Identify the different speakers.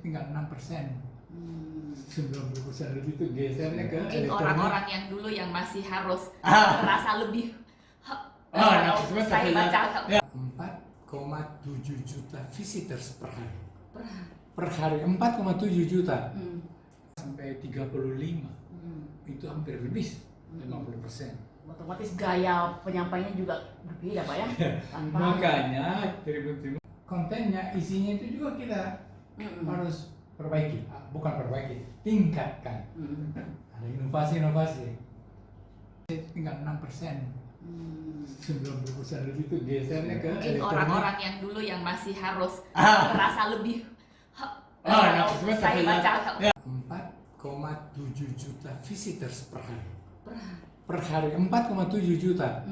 Speaker 1: tinggal 6%. 90% lebih itu gesernya ke
Speaker 2: Mungkin
Speaker 1: elektronik.
Speaker 2: orang-orang yang dulu yang masih harus merasa lebih
Speaker 1: saya
Speaker 2: baca
Speaker 1: 4,7 juta visitors per hari.
Speaker 2: per
Speaker 1: Per hari 4,7 juta sampai 35 itu hampir lebih 50%.
Speaker 2: otomatis gaya penyampaiannya juga berbeda Pak ya.
Speaker 1: Makanya tribun kontennya, isinya itu juga kita harus perbaiki, bukan perbaiki, tingkatkan. Ada inovasi-inovasi. Tinggal 6%. 90% lebih itu gesernya ke
Speaker 2: Mungkin
Speaker 1: elektronik.
Speaker 2: orang-orang yang dulu yang masih harus merasa lebih saya baca
Speaker 1: 4,7 juta visitors per hari. Per hari 4,7 juta.